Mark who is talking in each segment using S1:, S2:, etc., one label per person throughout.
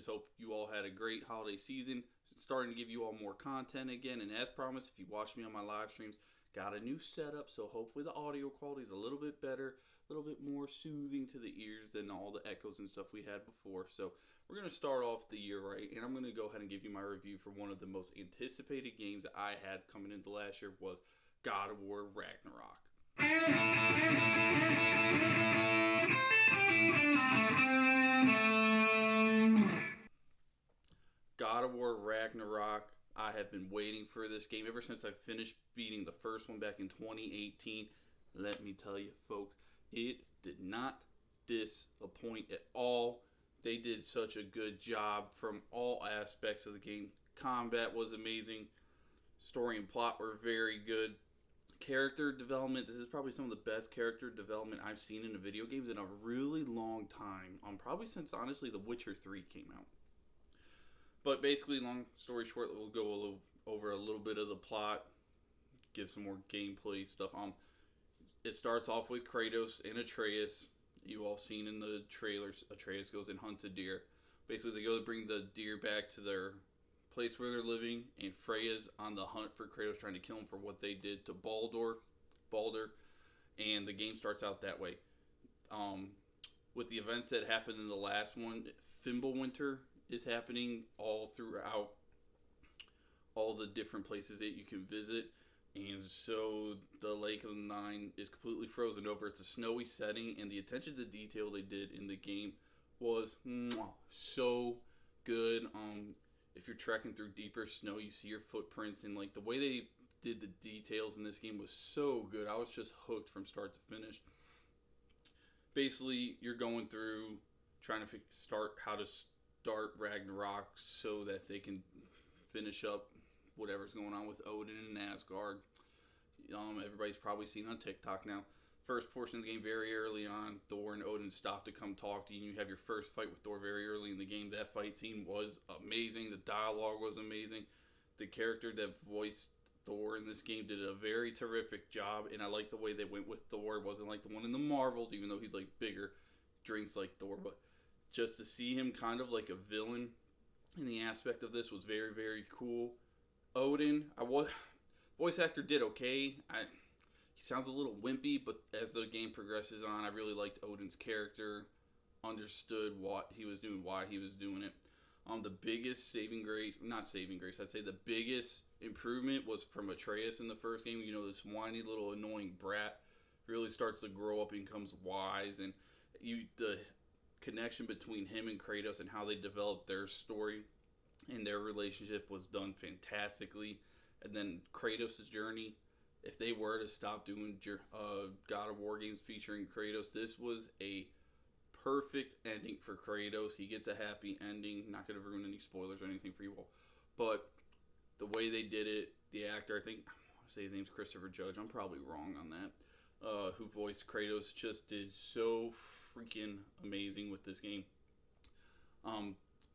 S1: just hope you all had a great holiday season. Starting to give you all more content again. And as promised, if you watch me on my live streams, got a new setup. So hopefully the audio quality is a little bit better, a little bit more soothing to the ears than all the echoes and stuff we had before. So we're going to start off the year right. And I'm going to go ahead and give you my review for one of the most anticipated games that I had coming into last year was God of War Ragnarok. God of War Ragnarok. I have been waiting for this game ever since I finished beating the first one back in 2018. Let me tell you, folks, it did not disappoint at all. They did such a good job from all aspects of the game. Combat was amazing. Story and plot were very good. Character development, this is probably some of the best character development I've seen in the video games in a really long time. Probably since, honestly, The Witcher 3 came out. But basically, long story short, we'll go over a little bit of the plot, give some more gameplay stuff. It starts off with Kratos and Atreus. You all seen in the trailers, Atreus goes and hunts a deer. Basically, they go to bring the deer back to their place where they're living, and Freya's on the hunt for Kratos, trying to kill him for what they did to Baldur, and the game starts out that way. With the events that happened in the last one, Fimbulwinter is happening all throughout all the different places that you can visit, and so the Lake of the Nine is completely frozen over. It's a snowy setting, and the attention to detail they did in the game was so good. If you're trekking through deeper snow, you see your footprints, and like the way they did the details in this game was so good. I was just hooked from start to finish. Basically, you're going through trying to start Ragnarok so that they can finish up whatever's going on with Odin and Asgard. Everybody's probably seen on TikTok now. First portion of the game, very early on, Thor and Odin stop to come talk to you, and you have your first fight with Thor very early in the game. That fight scene was amazing. The dialogue was amazing. The character that voiced Thor in this game did a very terrific job, and I like the way they went with Thor. It wasn't like the one in the Marvels, even though he's like bigger, drinks like Thor, but just to see him kind of like a villain in the aspect of this was very, very cool. Odin, voice actor did okay. He sounds a little wimpy, but as the game progresses on, I really liked Odin's character, understood what he was doing, why he was doing it. The biggest I'd say the biggest improvement was from Atreus in the first game. You know, this whiny little annoying brat really starts to grow up and becomes wise, and the connection between him and Kratos and how they developed their story and their relationship was done fantastically. And then Kratos' journey, if they were to stop doing God of War games featuring Kratos, this was a perfect ending for Kratos. He gets a happy ending. Not going to ruin any spoilers or anything for you all. But the way they did it, the actor, I want to say his name's Christopher Judge. I'm probably wrong on that. Who voiced Kratos, just did so freaking amazing with this game.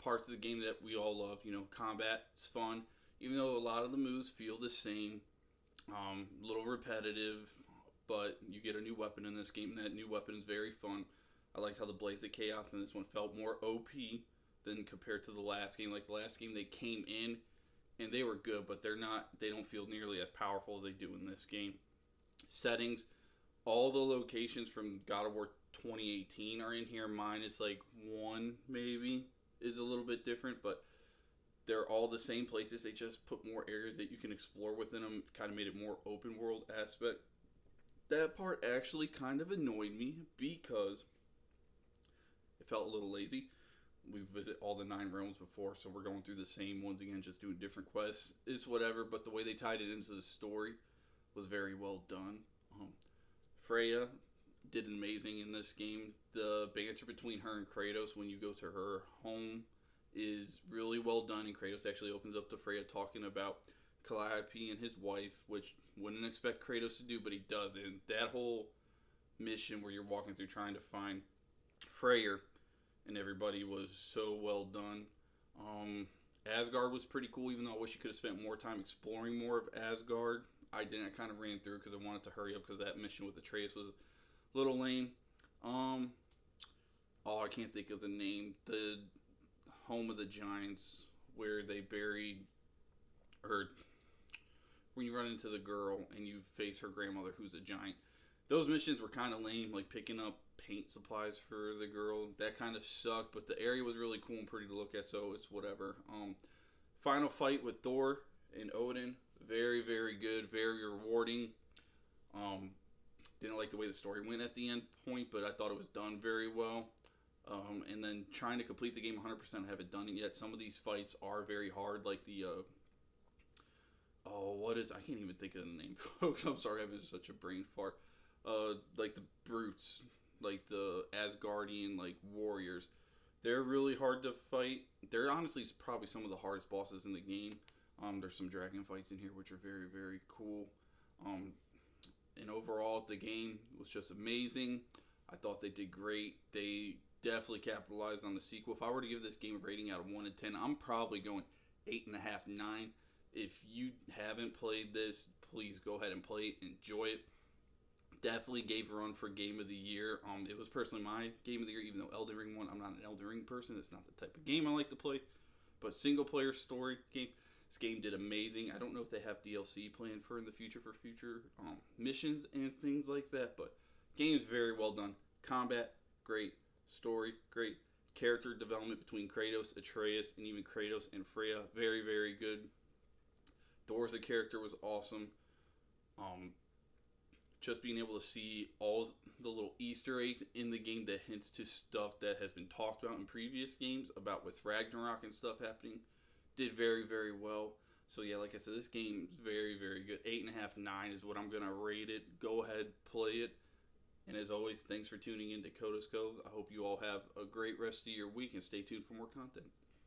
S1: Parts of the game that we all love, combat is fun. Even though a lot of the moves feel the same, a little repetitive, but you get a new weapon in this game, and that new weapon is very fun. I liked how the Blades of Chaos in this one felt more OP than compared to the last game. Like the last game, they came in and they were good, but they don't feel nearly as powerful as they do in this game. Settings, all the locations from God of War 2018 are in here. Mine is like one maybe is a little bit different, but they're all the same places. They just put more areas that you can explore within them, kind of made it more open world aspect. That part actually kind of annoyed me because it felt a little lazy. We visit all the 9 realms before, so we're going through the same ones again, just doing different quests. It's whatever, but the way they tied it into the story was very well done. Freya did amazing in this game. The banter between her and Kratos when you go to her home is really well done, and Kratos actually opens up to Freya talking about Calliope and his wife, which wouldn't expect Kratos to do, but he does. And that whole mission where you're walking through trying to find Freyr and everybody was so well done. Asgard was pretty cool, even though I wish you could have spent more time exploring more of Asgard. I didn't. I kind of ran through because I wanted to hurry up because that mission with Atreus was a little lame. I can't think of the name. The home of the giants where they buried, or when you run into the girl and you face her grandmother who's a giant. Those missions were kind of lame, like picking up paint supplies for the girl. That kind of sucked, but the area was really cool and pretty to look at, so it's whatever. Final fight with Thor and Odin, very, very good, very rewarding. Didn't like the way the story went at the end point, but I thought it was done very well. And then trying to complete the game 100%, I haven't done it yet. Some of these fights are very hard, like the I can't even think of the name, folks. I'm sorry, I'm having such a brain fart. Like the brutes, like the Asgardian, like warriors. They're really hard to fight. They're honestly probably some of the hardest bosses in the game. There's some dragon fights in here which are very, very cool. And overall, the game was just amazing. I thought they did great. They definitely capitalized on the sequel. If I were to give this game a rating out of 1 to 10, I'm probably going 8.5, 9. If you haven't played this, please go ahead and play it. Enjoy it. Definitely gave a run for Game of the Year. It was personally my Game of the Year, even though Elden Ring won. I'm not an Elden Ring person. It's not the type of game I like to play. But single-player story game. This game did amazing. I don't know if they have DLC planned for in the future for future missions and things like that. But game's very well done. Combat, great. Story, great. Character development between Kratos, Atreus, and even Kratos and Freya, very, very good. Thor as a character was awesome. Just being able to see all the little Easter eggs in the game that hints to stuff that has been talked about in previous games about with Ragnarok and stuff happening, did very, very well. So yeah, like I said, this game is very, very good. 8.5, 9 is what I'm gonna rate it. Go ahead, play it. And as always, thanks for tuning in to Kodos Cove. I hope you all have a great rest of your week and stay tuned for more content.